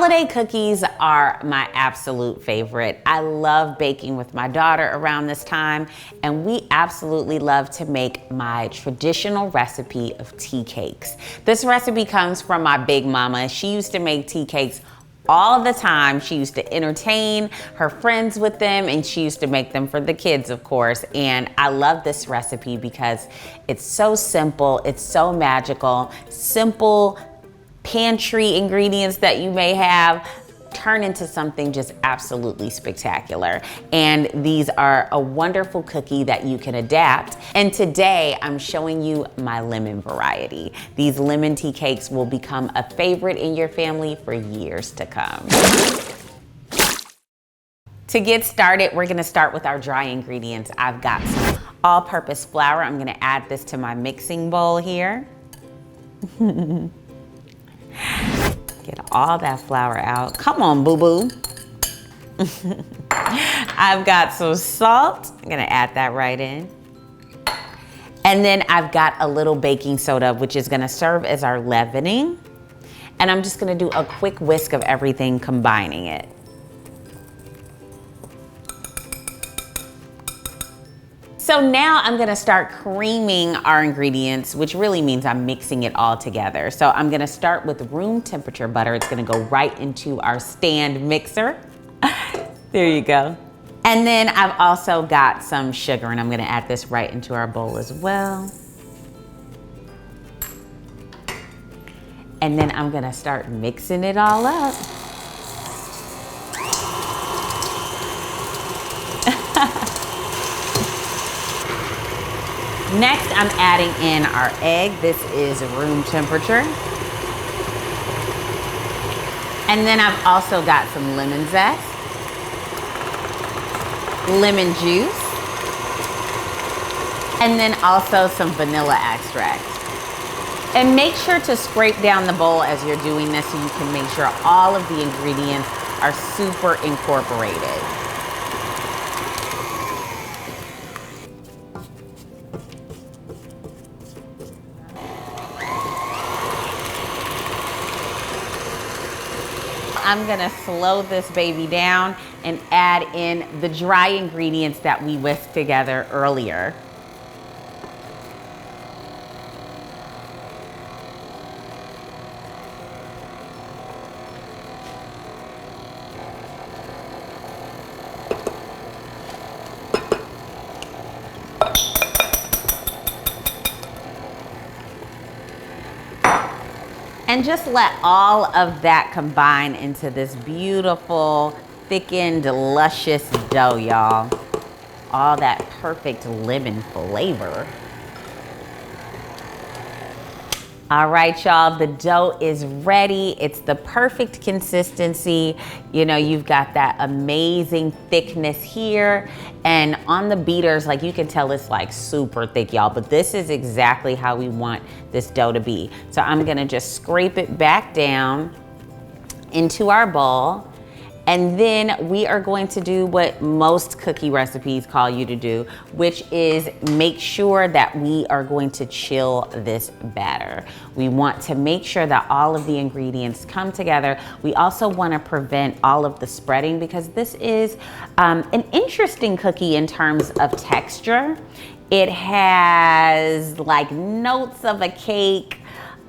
Holiday cookies are my absolute favorite. I love baking with my daughter around this time, and we absolutely love to make my traditional recipe of tea cakes. This recipe comes from my big mama. She used to make tea cakes all the time. She used to entertain her friends with them, and she used to make them for the kids, of course. And I love this recipe because it's so simple, it's so magical. Simple pantry ingredients that you may have turn into something just absolutely spectacular. And these are a wonderful cookie that you can adapt. And today I'm showing you my lemon variety. These lemon tea cakes will become a favorite in your family for years to come. To get started, we're gonna start with our dry ingredients. I've got some all-purpose flour. I'm gonna add this to my mixing bowl here. Get all that flour out. Come on, boo-boo. I've got some salt. I'm gonna add that right in. And then I've got a little baking soda, which is gonna serve as our leavening. And I'm just gonna do a quick whisk of everything, combining it. So now I'm gonna start creaming our ingredients, which really means I'm mixing it all together. So I'm gonna start with room temperature butter. It's gonna go right into our stand mixer. There you go. And then I've also got some sugar, and I'm gonna add this right into our bowl as well. And then I'm gonna start mixing it all up. Next, I'm adding in our egg. This is room temperature. And then I've also got some lemon zest, lemon juice, and then also some vanilla extract. And make sure to scrape down the bowl as you're doing this so you can make sure all of the ingredients are super incorporated. I'm gonna slow this baby down and add in the dry ingredients that we whisked together earlier. And just let all of that combine into this beautiful, thickened, luscious dough, y'all. All that perfect lemon flavor. All right, y'all, the dough is ready. It's the perfect consistency. You know, you've got that amazing thickness here. And on the beaters, like, you can tell it's like super thick, y'all, but this is exactly how we want this dough to be. So I'm gonna just scrape it back down into our bowl. And then we are going to do what most cookie recipes call you to do, which is make sure that we are going to chill this batter. We want to make sure that all of the ingredients come together. We also want to prevent all of the spreading, because this is an interesting cookie in terms of texture. It has like notes of a cake,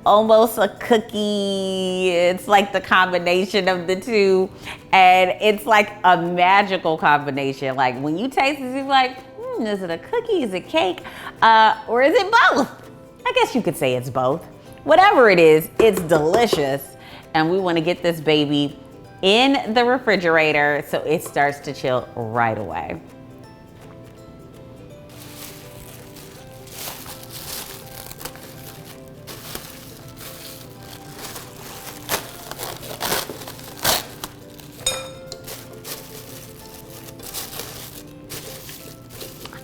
almost a cookie. It's like the combination of the two, and it's like a magical combination. Like, when you taste it, you're like, is it a cookie, is it cake, or is it both? I guess you could say it's both. Whatever it is, it's delicious, and we want to get this baby in the refrigerator so it starts to chill right away.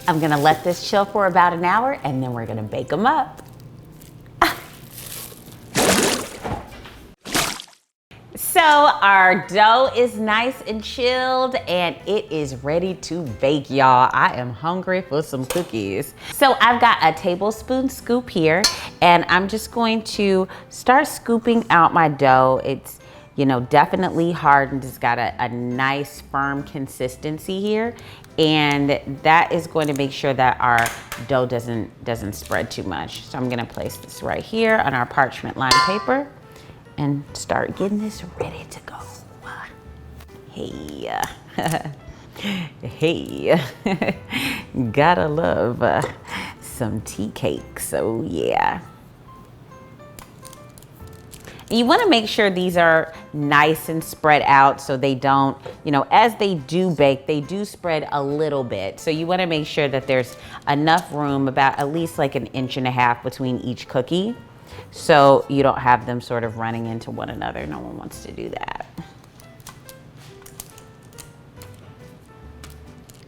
I'm gonna let this chill for about an hour, and then we're gonna bake them up. So our dough is nice and chilled, and it is ready to bake, y'all. I am hungry for some cookies. So I've got a tablespoon scoop here, and I'm just going to start scooping out my dough. It's you know, definitely hardened. It's got a nice firm consistency here. And that is going to make sure that our dough doesn't spread too much. So I'm gonna place this right here on our parchment lined paper and start getting this ready to go. Hey, hey, gotta love some tea cakes, oh yeah. You want to make sure these are nice and spread out so they don't, you know, as they do bake, they do spread a little bit. So you want to make sure that there's enough room, about at least like 1.5 inches between each cookie, so you don't have them sort of running into one another. No one wants to do that.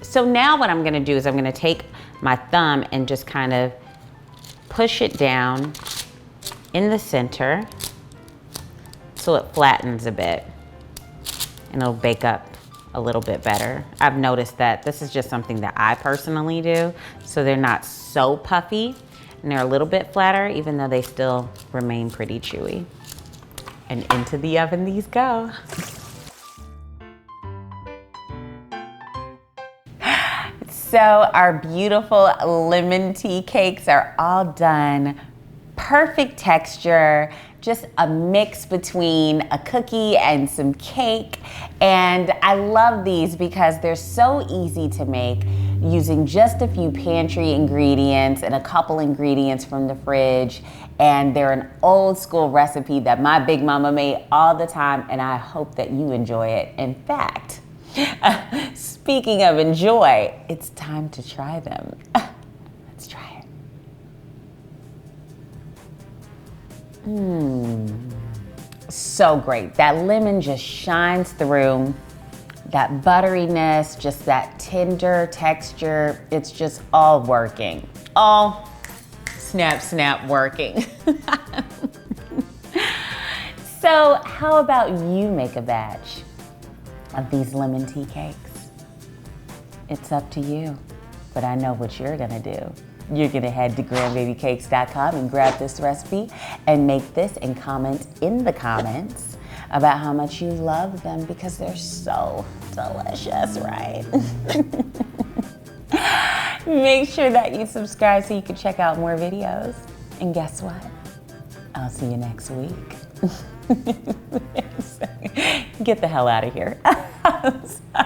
So now what I'm going to do is I'm going to take my thumb and just kind of push it down in the center so it flattens a bit, and it'll bake up a little bit better. I've noticed that this is just something that I personally do, so they're not so puffy and they're a little bit flatter, even though they still remain pretty chewy. And into the oven these go. So our beautiful lemon tea cakes are all done. Perfect texture, just a mix between a cookie and some cake. And I love these because they're so easy to make using just a few pantry ingredients and a couple ingredients from the fridge. And they're an old school recipe that my big mama made all the time, and I hope that you enjoy it. In fact, speaking of enjoy, it's time to try them. Let's try it. So great. That lemon just shines through. That butteriness, just that tender texture. It's just all working. All snap, snap working. So how about you make a batch of these lemon tea cakes? It's up to you, but I know what you're gonna do. You're gonna head to grandbabycakes.com and grab this recipe and make this, and comment in the comments about how much you love them, because they're so delicious, right? Make sure that you subscribe so you can check out more videos. And guess what? I'll see you next week. Get the hell out of here.